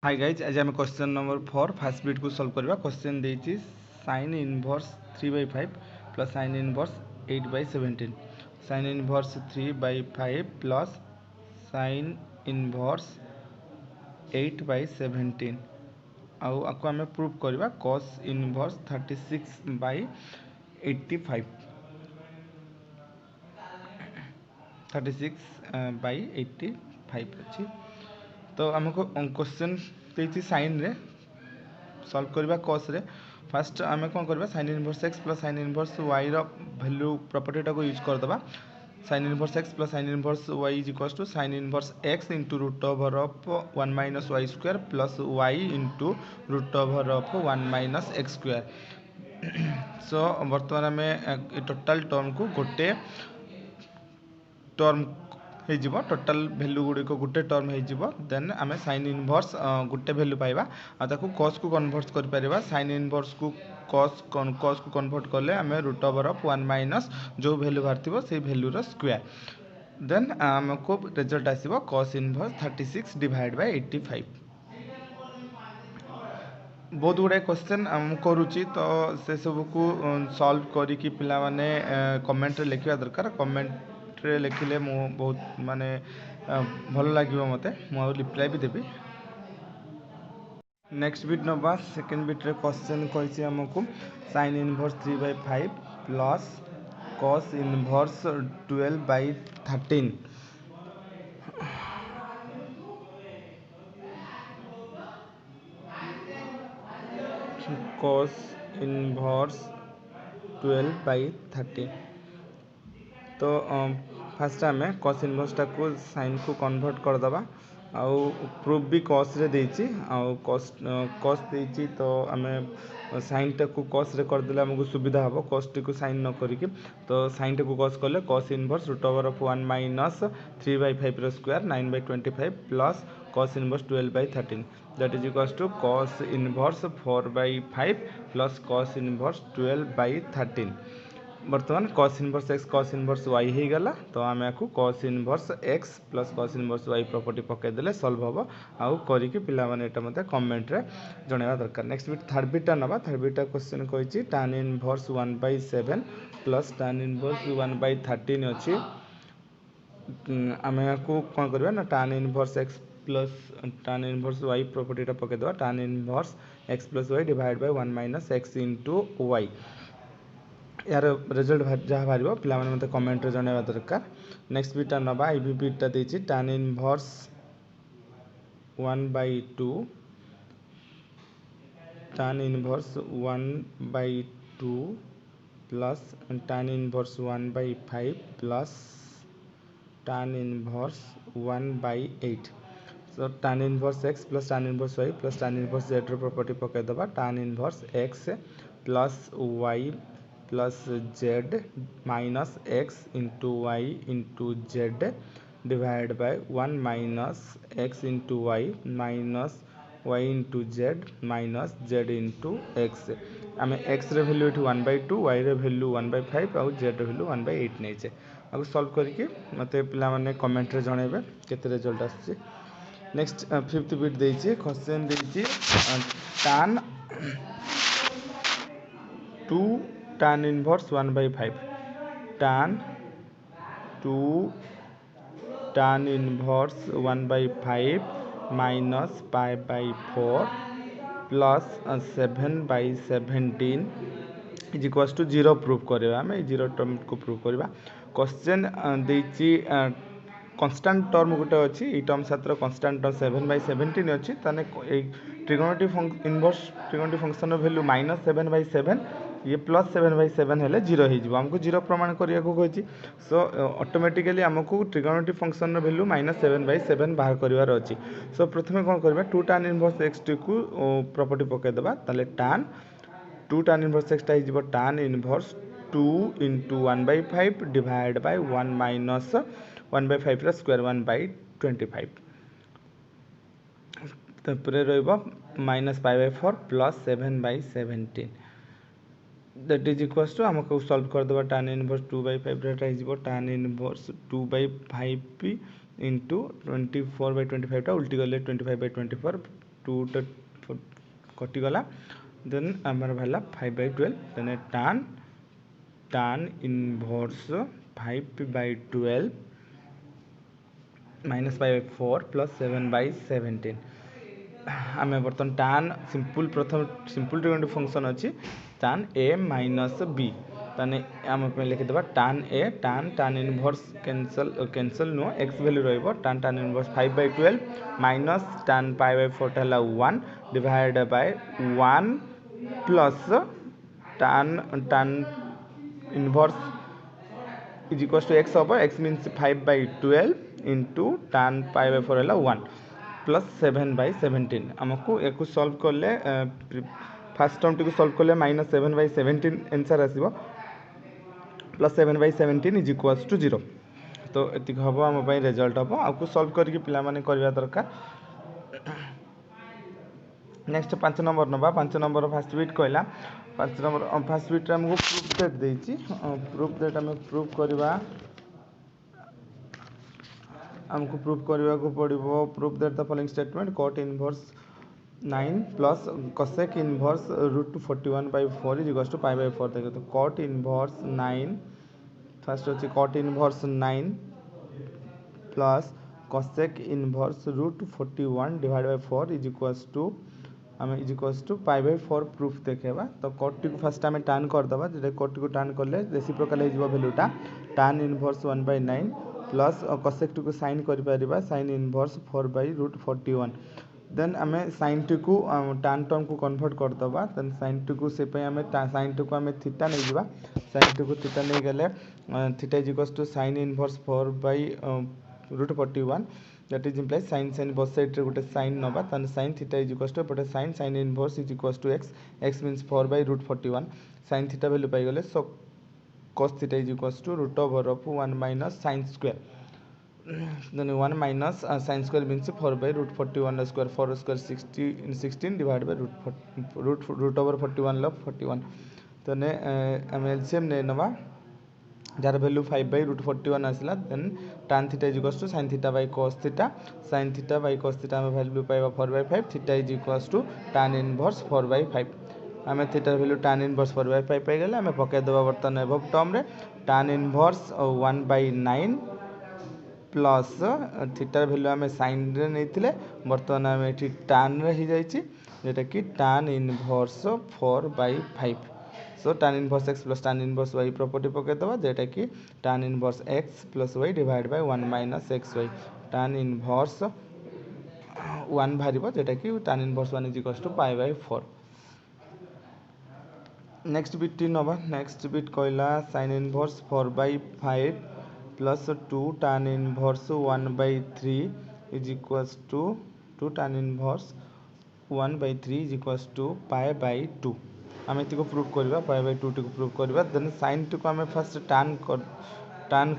Hi guys आज आम question number 4 fast bit को सॉल्व करवा क्वेश्चन देती sin inverse 3/5 plus sin inverse 8/17 sin inverse 3/5 plus sin inverse 8/17 आउ आपको आम प्रूफ करवा cos इनवर्स 36/85 36/85 अच्छी। तो आमको क्वेश्चन देती साइन रे सॉल्व करवा कॉस रे फास्ट आम कौन करवा sin inverse x plus sin inverse y value property को यूज करदे sin inverse x plus sin inverse y is equals to sin inverse x into root over of 1 minus y square plus y into root over of 1 minus x square. So बर्तमान आम total term को गोटे term हो total value गुड़िक गोटे term हो then आम sin inverse गोटे value पाइबा कॉस को कन्वर्ट कर sin इनवर्स को कॉस को कन्वर्ट कले आम रूट ओवर ऑफ 1 माइनस जो भैल्यू बाहर से भैल्यूर स्क्वायर देन आमको रिजल्ट आसो cos इनवर्स 36 डिवाइड बाय 85। बहुत गुड़ाए क्वेश्चन करुच्ची तो से सब को सॉल्व करी पिला माने कमेंट रे लिखा दरकार कमेंट रे लिखिले मु बहुत माने भल लगे मते मु रिप्लाई भी देबी। नेक्स्ट बिट नवा सेकेंड बिट रे क्वेश्चन कही आमको sin inverse 3/5 plus cos inverse 12/13 cos inverse 12/13। तो फास्ट आम cos इनवर्सटा को साइन को कन्वर्ट करदे आउ प्रूफ भी cos रे देछि आउ cos देछि तो आम साइन टा को cos रे करदेले हमको सुविधा हम cos टी को साइन न करिके तो साइन टा को cos कले cos inverse root over of 1 minus 3/5 रो square 9/25 plus cos inverse 12/13 that is equals to cos inverse 4/5 plus cos inverse 12/13। बर्तमान cos inverse x cos inverse y हो गला तो आम आपको cos inverse x plus cos inverse y property पकईदे solve हम आउ करिके पिला माने एटा मते कमेंट रे जणेवा दरकार। नेक्स्ट बिट थर्ड बिटा नबा थर्ड बिटा क्वेश्चन कहिछि tan inverse 1/7 plus tan inverse 1/13 अछि आम आपको कौन करबा ना tan inverse x plus tan inverse y property पकईदे tan inverse x plus y divide by 1 minus x into y यार रिजल्ट जहाँ बाहर पिला मते कमेंट रे जणेवा दरकार। नेक्स्ट बिटा नबा आई भी बिटा देछि tan inverse 1/2 tan inverse 1/2 plus tan inverse 1/5 plus tan inverse 1/8 so tan inverse x plus tan inverse y plus tan inverse z property पकईदे tan inverse x plus y plus z minus x into y into z divide by 1 minus x into y minus y into z minus z into x आम x रे value ये 1/2 Y रे value 1/5 आउ Z value 1/8 नहीं आपको solve करके मते पिला माने कमेंट रे जणेबे केते रिजल्ट आछे। नेक्स्ट फिफ्थ बिट देछि क्वेश्चन देछि tan 2 tan inverse 1/5 tan 2 tan inverse 1/5 minus pi by 4 plus 7/17 is equals to 0 proof करवा आम 0 टर्म को प्रूफ करवा। क्वेश्चन देछि कन्स्टांट टर्म गोटे अच्छी ये टर्म साथ कन्स्टांट टर्म 7/17 अच्छी ताने trigonometric inverse trigonometric function value -7/7 ये प्लस 7/7 हेले 0 हो आमको 0 प्रमाण करने को कही सो ऑटोमेटिकली आमको ट्रिगोनोमेट्रिक फंक्शन वैल्यू -7/7 बाहर करार अच्छी। सो प्रथम कौन करवा 2 tan इनवर्स x टी को प्रॉपर्टी पकईदे ताले tan 2 tan इनवर्स x टा हो tan inverse 2 into 1/5 divide by 1 minus 1/5 रा स्क्वायर 1/25 तापर रहिबो -π/4 plus 7/17 that is equals to आमको सॉल्व करदे tan इनवर्स 2/5 रेट हो tan इनवर्स 2/5 इंटू 24/25 टा उल्टी गले 25/24 2 कटिगला देन आमर भाला 5/12 then tan inverse 5/12 minus 5/4 plus 7/17 आम बर्तमान tan सिंपल प्रथम सिंपल ट्रिगोनोमेट्रिक फंक्शन अच्छी tan a माइनस b ताने आम लिखिदेवा tan इनवर्स कैंसल नुह x वैल्यू रहिबो tan इनवर्स 5/12 माइनस tan π/4 है 1 divide by 1 plus tan inverse is equal to x हम x मीन्स 5/12 इंटू tan π/4 है 1 प्लस 7/17 आमको एक सॉल्व कले फास्ट टर्म टी सॉल्व कले माइनस 7/17 आंसर आसो प्लस 7/17 इज इक्वल टू 0 तो ये हम आम रिजल्ट हम आपको सॉल्व करके पिला माने करवा दरकार। नेक्स्ट 5 नंबर नवा 5 नंबर फास्ट बिट कहला 5 नंबर फास्ट बिट आमको प्रूफ डेट देछि प्रूफ डेट आम प्रूफ करवा आमको प्रूफ करने को पड़ो proof that the following statement cot inverse 9 plus cosec inverse √41/4 is equal to π/4 देखो तो cot इनवर्स 9 फर्स्ट अच्छे cot inverse 9 plus cosec inverse √41/4 is equal to आम इज इक्वल टू π/4 प्रूफ देखा तो cot टी फास्ट आम टान करदे जो cot टी टान कले रेसिप्रोकल हो भैल्यूटा tan इनवर्स 1/9 प्लस cosec टी को साइन कर साइन इनवर्स 4/√41 देन आम साइन टी को tan टर्म को कन्वर्ट करदे देन साइन टी को से आम साइन टी को आम थीटा नहीं जावा साइन टी को थीटा नहीं गले theta is equal to sine inverse 4/√41 that is implies sine both side रे गोटे साइन नबा तान sine theta is equal to एपटे sign inverse is equal to x means 4/√41 sine theta value पाई गले so cos theta is equals to √1 minus sin square then 1 minus sin square means 4/√41 square 4 square 16 divided by √41 log 41 तो ने हम LCM ने नवा jar value 5/√41 आसला then tan theta is equal to sin theta by cos theta by cos theta हम value पाइबा 4/5 theta is equal to tan inverse 4/5 आम थीटार वैल्यू tan इनवर्स 4/5 पाई गले आम पकईदेवा बर्तमान एभव टर्म रे tan इनवर्स 1/9 प्लस थीटार वैल्यू आम साइन रे नहीं बर्तमान आम ये tan रे ही जाइए जोटा कि tan inverse 4/5 so tan inverse x plus tan inverse y property पकईदेवा जोटा कि tan inverse x plus y divide by 1 minus xy tan inverse 1 बाहर जोटा कि tan inverse 1 is equal to π/4 next bit नवा नेक्स्ट बिट कहला sin inverse 4/5 plus 2 tan inverse 1/3 is equals to 2 tan inverse 1/3 is equals to π/2 आम ये proof करवा π/2 T को proof करवा देन sin टी को आम फास्ट टान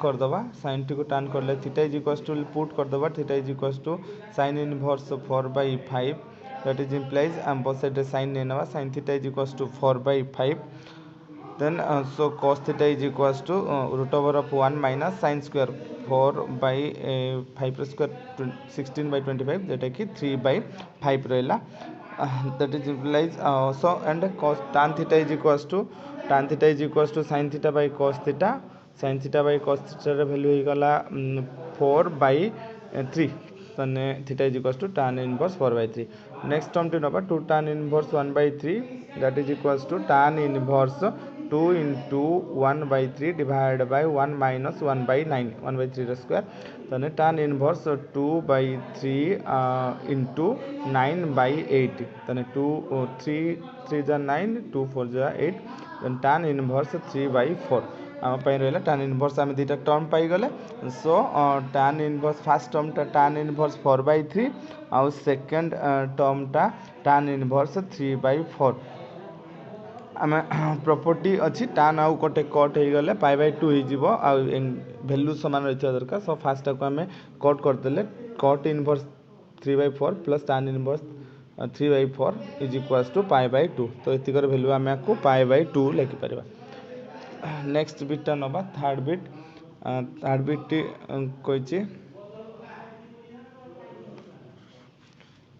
करदे sin टी को टान कर theta is equals to put करदे theta is equals to sin inverse 4/5 that is implies both side sin ने नवा sin theta is equals to 4/5 then so cos theta is equals to √1 minus sin square 4/5 square 16/25 that is 3/5 रहला that is implies so and cos tan theta is equals to sin theta by cos theta sin theta by cos theta रे value हो गला 4/3 तने theta is equals to tan inverse 4/3 next term टी नबा 2 tan inverse 1/3 that is equals to tan inverse 2 into 1/3 divide by 1 minus 1/9 1/3 square तने tan inverse 2/3 into 9/8 तने 2 3 जा 9 2 4 जा 8 then tan इनवर्स 3/4 आम रहा tan इनवर्स आम दुटा टर्म पाईगले सो tan inverse fast term tan inverse 4/3 आउ सेकेंड टर्म tan इनवर्स 3/4 आम प्रॉपर्टी अच्छी tan आउ कटे कट हो गले π/2 हो वैल्यू सामान रही दरकार सो फास्ट को आम कट करदे cot inverse 3/4 plus tan inverse 3/4 is equals to π/2 तो ये वैल्यू आम आपको π/2 लिखिपर नेक्स्ट बिटा नवा थर्ड बिट कही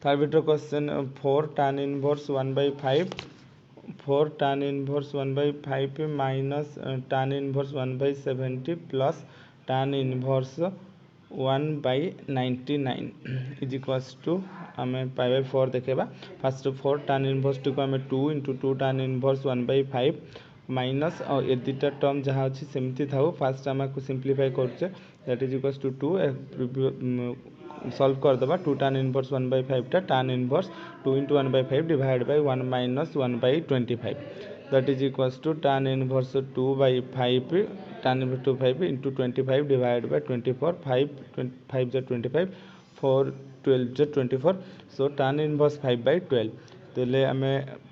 तार भीतर question 4 tan inverse 1/5 4 tan inverse 1/5 minus tan inverse 1/70 plus tan inverse 1/99 is equals to आम पाई बाय 4 देखा फास्ट 4 tan इनवर्स टू को आम 2 × 2 tan इनवर्स 1/5 माइनस और ये दुटा टर्म जहाँ अच्छी सेमती था फास्ट आम को सिंप्लीफाई करुचे that is equals to 2 solve करदे 2 tan इनवर्स 1/5 टा tan इनवर्स 2 × 1/5 डिवाइड बाय 1 माइनस 1/25 that is equals to tan inverse 2/5 tan inverse 2/5 into 25 divide by 24 5 जो 25 4 12 जो 24 सो tan इनवर्स 5/12 तो ले आम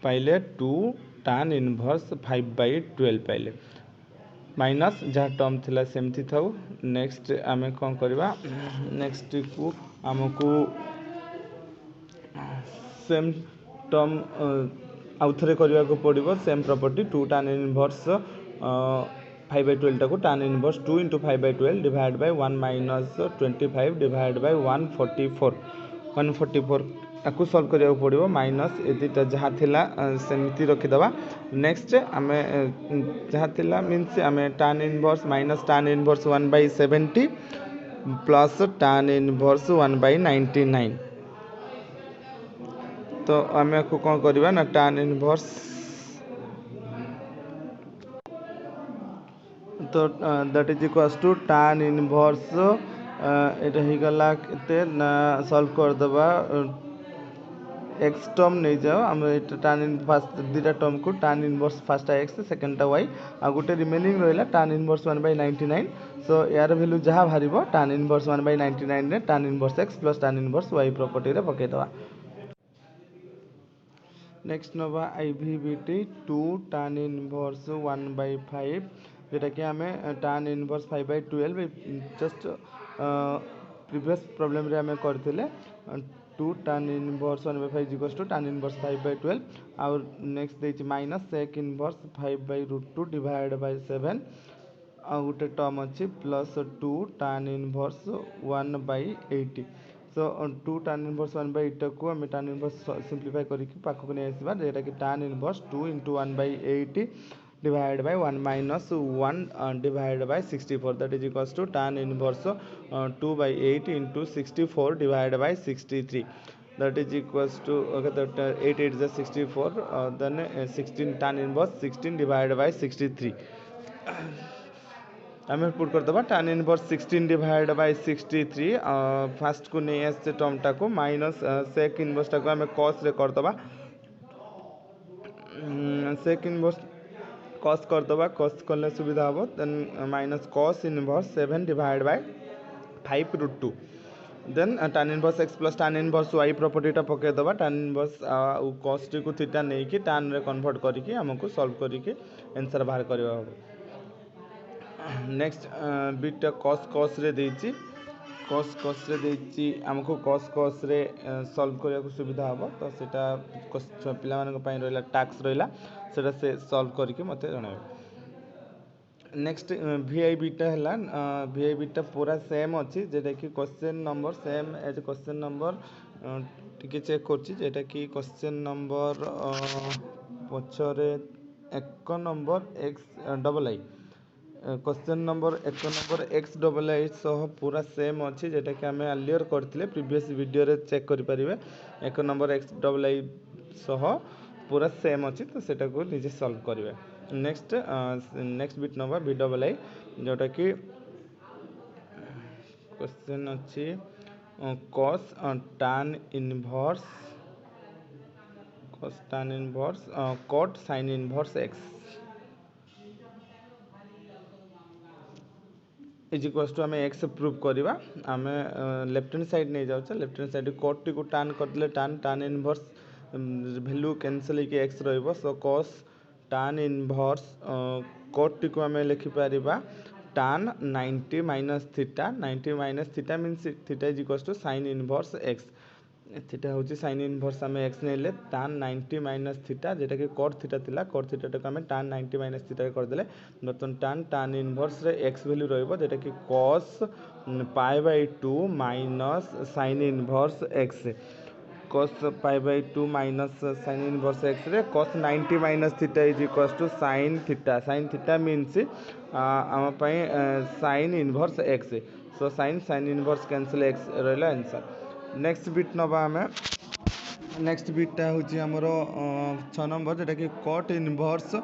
पाइले 2 tan इनवर्स 5/12 पाइले माइनस जहाँ टर्म थिला सेमती था नेक्स्ट आम कौन करवा नेक्स्ट को आमको सेम टर्म आउ थे करने को पड़ो सेम प्रॉपर्टी 2 tan इनवर्स 5/12 टाक tan inverse 2 × 5/12 divide by 1 minus 25 divide by 144 ताकू सॉल्व करने को पड़ो माइनस ये जहाँ थिला सेमती रखीदे नेक्स्ट आम जहाँ थिला मीन्स आम tan inverse minus tan inverse 1/70 plus tan inverse 1/99 तो आम को कौन करवा ना tan इनवर्स तो that is equals to tan inverse ये होगला के सॉल्व करदे एक्स टर्म नहीं जाओ आम tan फास्ट दुटा टर्म को tan इनवर्स फास्ट एक्स सेकेंडटा वाई आ गोटे रिमेनिंग रहा tan इनवर्स 1/99 सो यार भैल्यू जहाँ बाहर tan इनवर्स 1/99 रे tan inverse x plus tan inverse y property रे पकईदे नेक्स्ट नवा आईवीबीटी 2 tan इनवर्स 1/5 जोटा कि आम tan inverse 5/12 just previous problem रे आम करथिले 2 tan inverse 1/5 equals to tan inverse 5/12 और नेक्स्ट देछि minus sec inverse 5/√2 divide by 7 आ गोटे टर्म अच्छी plus 2 tan inverse 1/80 so 2 tan inverse 1/8 को आम tan इनवर्स सिंप्लीफाई करके पाखक नहीं आसवा जोटा कि tan inverse 2 × 1/80 divide by 1 minus 1 divide by 64 that is equals to tan inverse 2/8 into 64 divide by 63 that is equals to okay that 8 8 is 64 then 16 tan inverse 16 divided by 63 आम put करदे tan inverse 16 divide by 63 fast को नहीं आसचे टर्मटा को minus sec inverse टाक आम कस रे करदे sec inverse कस करदे कस कले सुविधा हम then minus cos inverse 7 divide by 5√2 then tan inverse x plus tan inverse y प्रॉपर्टीटा पकईदे tan इनवर्स कस टी को थीटा नहीं कि tan रे कन्वर्ट करके आमको सॉल्व करके आंसर बाहर करवा नेक्स्ट बीटा कस रे देछि कस रे देछि आमको कस रे सॉल्व करने को सुविधा हम तो सेटा पिला मानक पई रहला टास्क रहला सेटा से सॉल्व करके मते जणावे नेक्स्ट वीआई बीटा है वीआई बीटा पूरा सेम अच्छी जेटा कि question number same as question number टिके चेक करटा कि क्वेश्चन नंबर पछरे 1 number XII question number 1 number XII सह पूरा सेम अच्छी जेटा कि आम अर्लियर करते प्रीवियस वीडियो रे चेक करें 1 नंबर XII सह पूरा सेम अच्छी तो सेटा को निजे सॉल्व करेंगे नेक्स्ट बिट नंबर VII जोटा कि क्वेश्चन अच्छी cos tan inverse cot sin inverse x is equals to आम एक्स प्रूव करवा आम लेफ्ट हैंड साइड नहीं जाऊे लेफ्ट हैंड साइड कोट टी को टान करदे टान इनवर्स वैल्यू कैंसल होकर x so cos tan inverse cot टी को आम लिखिपर tan 90 minus theta means theta is equals to sine inverse x theta हूँ साइन इनवर्स आम एक्स नहीं टान 90 माइनस थीटा जेटा कि कट थीटा थिला कट थीटा टाक आम टान 90 माइनस थीटा करदे बर्तमान टान इनवर्स रे एक्स वैल्यू रोटा कि cos π/2 minus sine inverse x cos pi by 2 minus sin inverse x रे cos 90 minus theta is equals to sin theta. Sin theta means आम sin inverse x. So sin inverse cancel x रहा answer. Next bit नवा आम next beta हूँ आमर 6 number जोटा कि cot inverse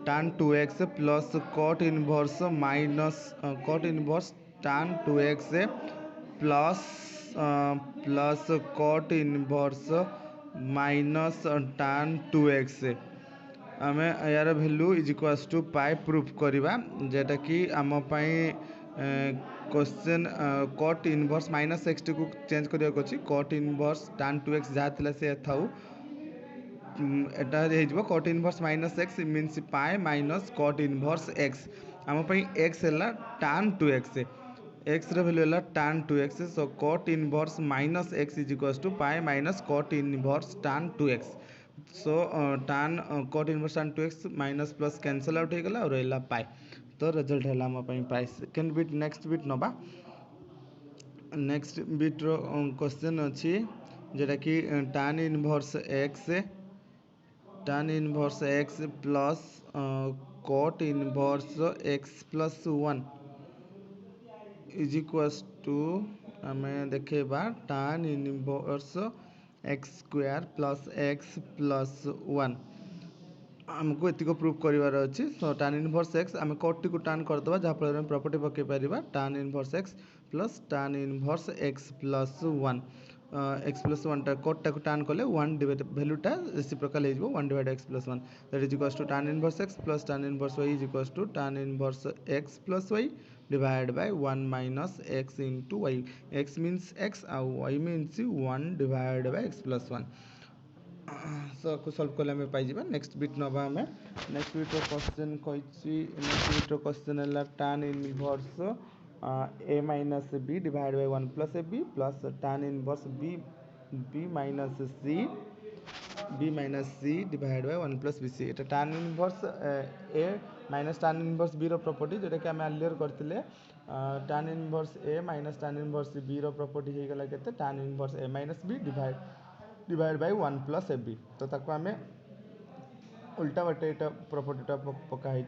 tan 2x plus cot inverse minus cot inverse tan 2x plus plus cot inverse minus tan 2x आम यार value is equals to pi proof करवा जेटा कि आम question cot inverse minus x टी को चेंज करने को कट इनवर्स tan 2x जहाँ थी से था एटा cot inverse minus x means pi minus cot inverse x आम एक्स है tan 2x एक्स वैल्यू है tan 2x so cot inverse minus x is equals to pi minus cot inverse tan 2x so tan cot inverse tan 2x minus plus cancel out होगा और रहा pi तो result है आम pi second bit next bit नवा next बिट्र question अच्छी जोटा कि tan inverse x plus cot inverse x plus 1 is equals to आम देखा tan inverse x square plus x plus 1 आमको एतिक प्रूफ करार अच्छी सो tan इनवर्स एक्स आम कट टी को टान करदे जहाँफल प्रॉपर्टी पकई पार tan inverse x plus tan inverse x plus 1 x plus 1 cot को टान कले 1 भैल्यूटा रेसिप्रोकल हो 1 divide x plus 1 that is equals to tan inverse x plus tan inverse y is equals to tan inverse x plus y divide by 1 minus x into y x means x आउ y means 1 divide by x plus 1 so को solve कले हमें पाई next bit नवा हमें next bit question कही next bit question है tan inverse a minus B divide by 1 plus A B plus tan inverse B minus C divide by 1 plus b c ये tan inverse ए minus tan inverse b property जोटा कि आम earlier करते tan inverse ए minus tan inverse b property होगा के tan inverse A minus B divide by 1 plus A b तो ताको आम उल्टा बाटे ये प्रॉपर्टीटा पकाई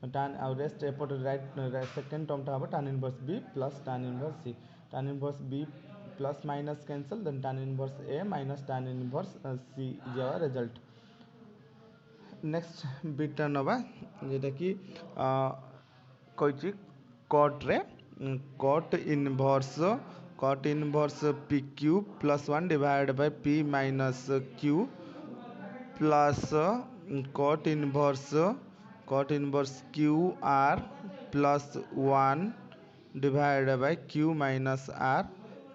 टान आउ रेस्ट एपट राइट सेकेंड टर्मटा हम tan inverse b plus tan inverse c tan inverse b plus minus cancel then tan inverse A minus tan inverse c is our result next बिटा नवा जेटा कि कही कट्रे cot inverse p q plus 1 divide by p minus q plus cot inverse q r plus 1 divide by q minus r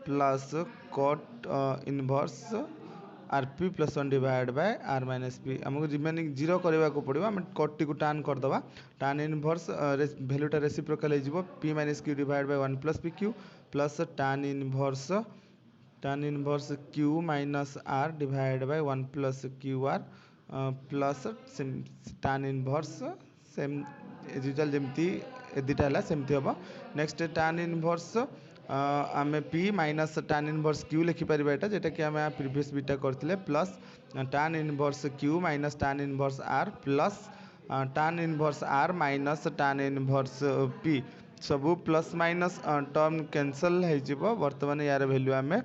plus cot inverse r p plus 1 divide by R minus P आमको remaining zero करने को पड़ो आम cot टी को tan करदे tan inverse भैल्यूटा reciprocal हो p minus q divide by 1 plus p q plus tan inverse q minus r divide by 1 plus q r plus tan inverse same as usual जमती दुटा है सेमती हम नेक्स्ट tan इनवर्स आम p minus tan inverse q लिखिपर यहाँ जोटा कि आम प्रीवियस बिटा करते plus tan inverse q minus tan inverse r plus tan inverse r minus tan inverse P सबू प्लस माइनस टर्म कैंसल हो बर्तमान यार भैल्यू आम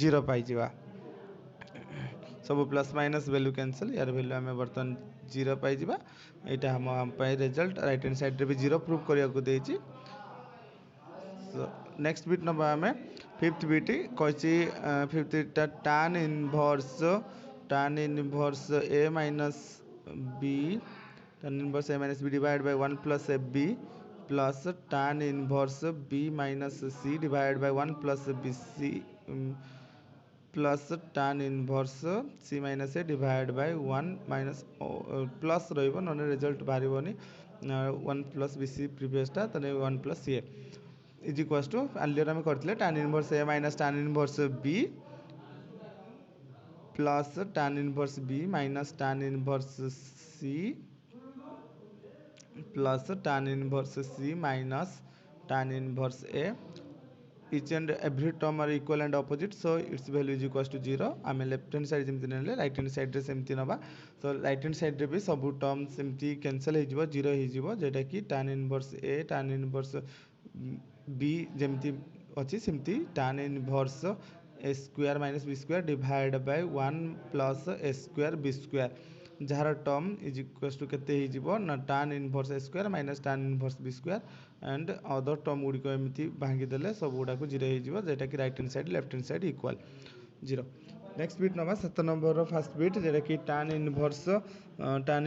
जीरो पाई सब प्लस माइनस वैल्यू कैंसल यार वैल्यू आम बर्तमान जीरो पाई यहाँ हम रिजल्ट राइट हैंड साइड भी जीरो प्रूफ करने को देती नेक्स्ट बिट नवा आम फिफ्थ बिट कही fifth tan inverse A minus B tan inverse A minus B divide by 1 plus A B plus tan inverse B minus C divide by 1 plus b c plus tan inverse c minus a divide by 1 minus plus run result बाहर 1 plus b c प्रीवियसटा 1 plus c is equals to earlier आम करते tan inverse A minus tan inverse b plus tan inverse B minus tan inverse c plus tan inverse c minus tan inverse a each and every term are equal and opposite, so its value is equals to 0. आम left hand side जमी ना right hand side सेमती नवा, तो right hand side भी सब term सेमती cancel हो 0 हो जेटा कि tan inverse a tan inverse b जमती अच्छी सेमती tan inverse a square minus b square divide by 1 plus a square b square जार टर्म इज इक्वल्स टू केते हो ना tan inverse a square minus tan inverse b square and other term गुड़िक एमती भांगीदे सब गुड़ाक 0 हो जेटा कि right hand side left hand side equal 0. Next bit नवा 7 नंबर फर्स्ट बिट जेटा कि tan inverse tan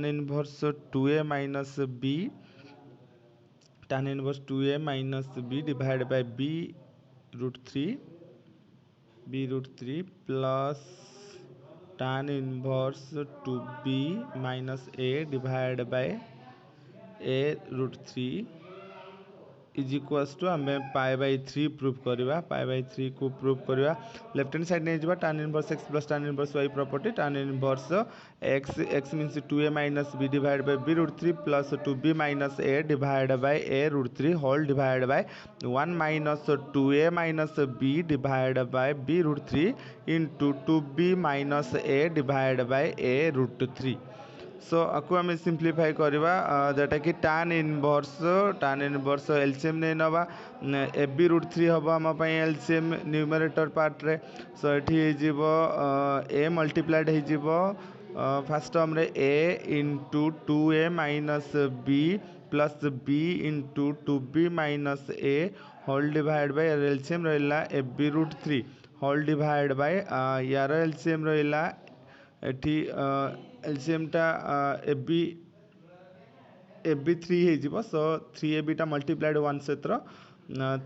inverse 2a minus b tan inverse 2a minus b divide by b root 3 plus tan inverse 2b minus a divide by a root 3 is equals to आम pi by 3 proof करवा पाई by 3 को proof करवा left hand side नहीं जावा tan inverse x plus tan inverse y property tan inverse x means 2a minus b divide by b root 3 plus 2b minus a divide by a root 3 whole divide by 1 minus 2a minus b divide by b root 3 into 2b minus a divide by a root 3. So आपको आम simplify करवा जोटा कि tan inverse LCM नहीं नवा ए b root 3 हम आम LCM numerator part रे. सो ये ए मल्टीप्लाइड हो फास्ट टर्म रे a into 2a minus b plus b into 2b minus a whole divide by LCM रहा a b root 3 whole divide by यार LCM रहा एटी एलसीएम टा a B 3 हो. सो 3ab टा मल्टीप्लाइड 1 सहित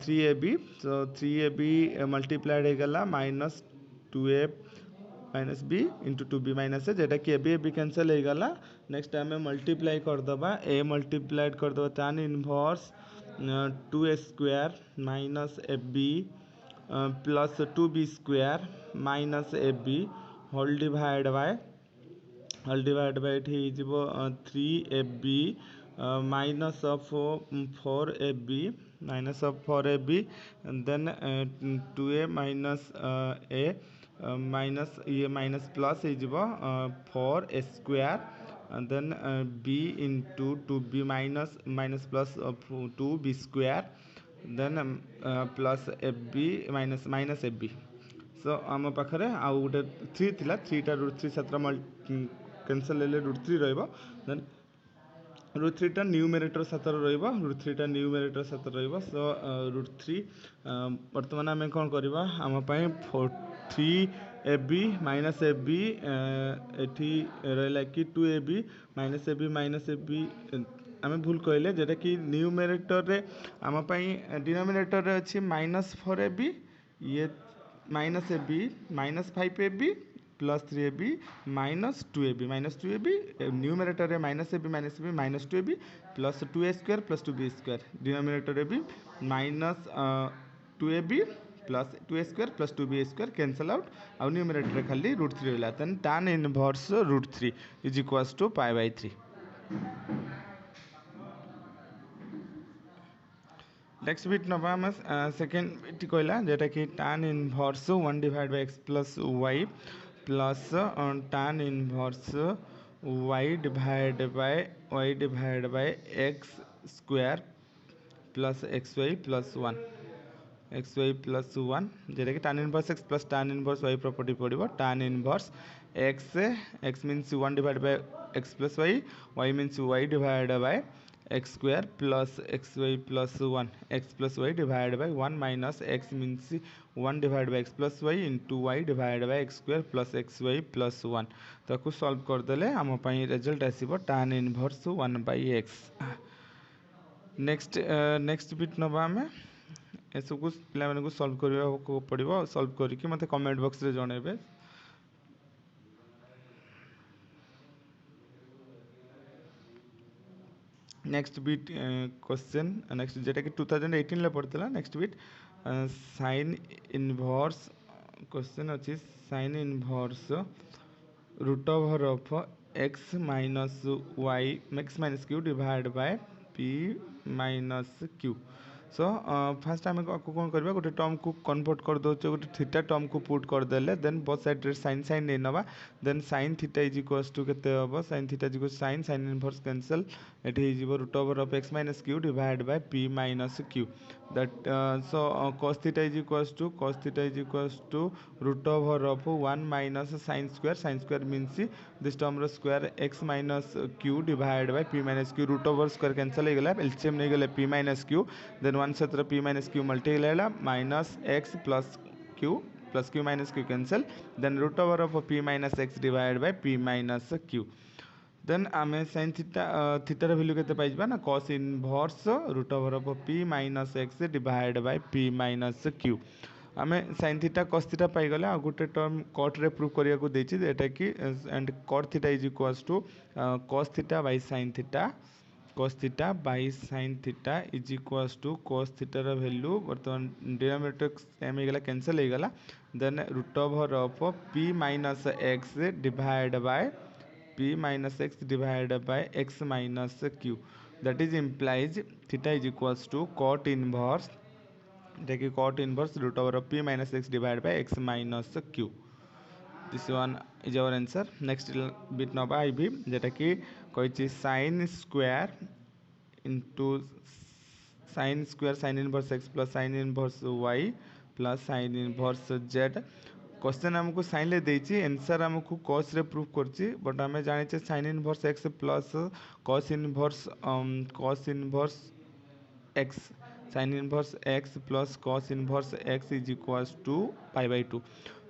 3ab. सो 3ab मल्टीप्लाइड होगला minus 2a minus b into 2b minus जेटा कि ए कैंसल होगला. नेक्स्ट आम मल्टीप्लाई करदे ए मल्टीप्लाइड करदे tan inverse 2a square minus a B plus 2b square minus a b whole divide by ये 3ab minus of 4ab minus of 4ab then 2a minus a minus ये minus plus हो 4a square then b into 2b minus minus plus 2b square then plus ab minus minus ab. So आम पाखे आउ गोटे 3 थिला 3टा root 3 7 cancel ले root 3 then root 3टा न्यूमरेटर 7 रूट 3टा न्यूमरेटर 7 सो रूट 3 बर्तमान आम कौन करवा आम 3ab minus a B eighty रहा कि 2ab माइनस ए बी आम भूल कहले जेटा कि न्यूमरेटर रे आम डिनोमिनेटर रे अच्छी माइनस 4ab ये minus a b minus 5ab plus 3ab minus 2ab numerator रे minus a b minus 2ab plus 2a square plus 2b square denominator भी minus 2ab plus 2a square plus 2b square cancel out आउ numerator खाली root 3 रहा then tan inverse root 3 is equals to pi by 3. Next bit नवा आम second bit कहला जेटा कि tan inverse 1 divide by x plus y plus tan inverse y divide by x square plus xy plus 1 जेटा कि tan inverse x plus tan inverse y property पड़ो tan inverse x means 1 divide by x plus y means y divide by x square plus xy plus 1 x plus y divide by 1 minus x means 1 divide by x plus y into y divide by x square plus xy plus 1 ताकू solve करदेले आम result आसो tan inverse 1 by x. Next bit नवा आम एसबू पे solve करने पड़ो solve करके मत कमेंट बॉक्स रे जणेबे. नेक्स्ट बिट क्वेश्चन नेक्स्ट जेटा कि 2018 ले पड़ता next bit sine inverse question अच्छी sine inverse root over of x minus y x minus q divide by p minus q. So first आम कौन करवा गोटे टर्म को कन्वर्ट कर दो गोटे थीटा टर्म को पुट करदे देन बोथ साइड रे साइन साइन नहीं नवा then sine theta is equals to केते हम sine theta is sine sine inverse cancel ये root over of x minus q divide by p minus q that so cos theta is equals to root over of 1 minus sin square means this term ro square x minus q divided by p minus q root over square cancel हो गला LCM नहीं गले p minus q then one set p minus q multiply है minus x plus q minus q cancel then root over of p minus x divided by p minus q then आम sine theta थीटार value के पाइबा ना cos inverse root over of p minus x divide by p minus q आम sine theta cos theta पाइगले आ गोटे term cut रे प्रूव करिया को देछि एटा कि and cot theta is equals to cos theta by sin theta cos theta by sin theta is equals to cos थीटार भैल्यू बर्तमान डिनोमिनेटर सेम हो गला कैंसिल हो गला then root over of p minus x divide by p minus x divided by x minus q that is implies theta is equals to cot inverse root over of p minus x divided by x minus q. This one is our answer. Next bit naba iv jeta ki koichi sin square into sin inverse x plus sin inverse y plus sin inverse z question आमको sign ले देछि answer आमको cos रे proof करछि but आमे जानि छे sin inverse x plus cos inverse x sin inverse x plus cos inverse x is equals to pi by 2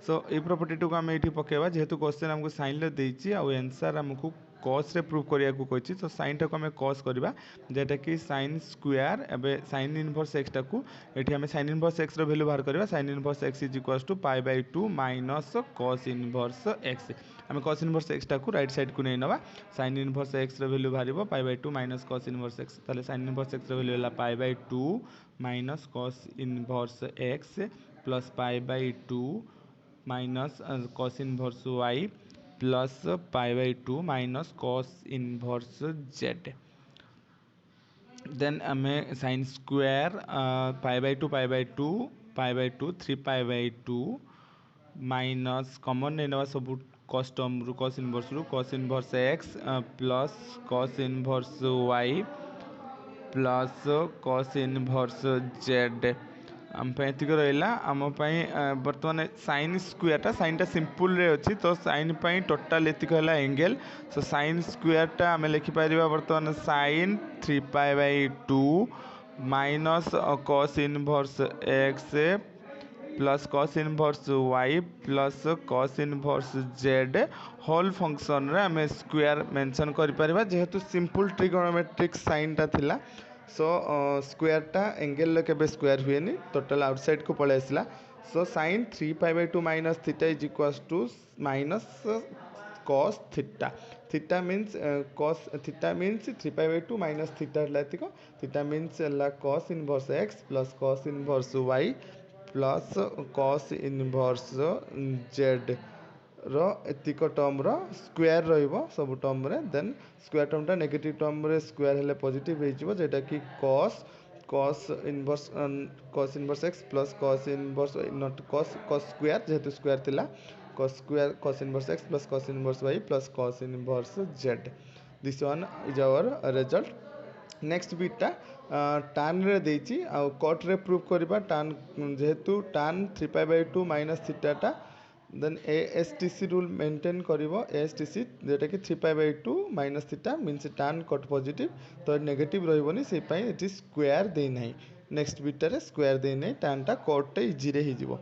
so ए प्रॉपर्टी को आमे एठी पकेबा जेहेतु क्वेश्चन आमको साइन ले देछि आ आंसर आमको cos रे प्रूफ करिया को कहछि तो साइन टा को आमे cos करबा जेटा कि sin स्क्वायर एबे sin इनवर्स x टा को एठी आमे sin इनवर्स x रो वैल्यू बाहर करबा sin inverse x is equals to pi by 2 minus cos inverse x आमे cos इनवर्स x टा को राइट साइड को नै नबा sin इनवर्स x रो वैल्यू बाहरिबो pi by 2 minus cos inverse x ताले sin इनवर्स x रो वैल्यू होला pi by 2 minus cos inverse x plus pi by 2 minus cos inverse y plus pi by 2 minus cos inverse z then हमें sine square pi by 2 3 pi by 2 minus common नहीं नवा सब cos term रु cos inverse x plus cos inverse y plus cos inverse z आम एतिक रहा आम बर्तमान sine square sine simple रे अच्छी तो साइन टोटाल एतिक है एंगल सो साइन स्क्वायर आम लिखिपर बर्तमान sine 3 pi by 2 minus cos inverse x plus cos inverse y plus cos inverse z whole function रे आम स्क्वायर मेंशन कर जेहेतु सिंपल ट्रिगोनोमेट्रिक साइन टा थिला सो स्क्वायर टा एंगल के स्क्वायर हुए नहीं टोटल आउटसाइड को पड़े आसला so sine 3 pi by 2 minus theta is equals to minus cos theta theta means cos theta means 3 pi by 2 minus theta theta means cos inverse x plus cos inverse y plus cos inverse z रो एतिक term रो square रहिबो सब term रे then square term टा negative term रे square हेले positive हे जिवो जेटा कि cos inverse x plus cos inverse not cos square जेहेतु स्क्वायर थिला cos inverse x plus cos inverse y plus cos inverse z this one is our result next बीटा टान रे देछि आ कट रे प्रूव करबा टान जेहेतु tan 3 pi by 2 minus theta टा देन ASTC रूल मेंटेन करिवो ASTC जेटा कि 3 pi by 2 minus theta means tan cot positive तो नेगेटिव रहबोनी से पई एटी स्क्वायर दे नाही नेक्स्ट बीटा रे स्क्वायर दे नाही tan टा कट टे इजी रे ही जीवो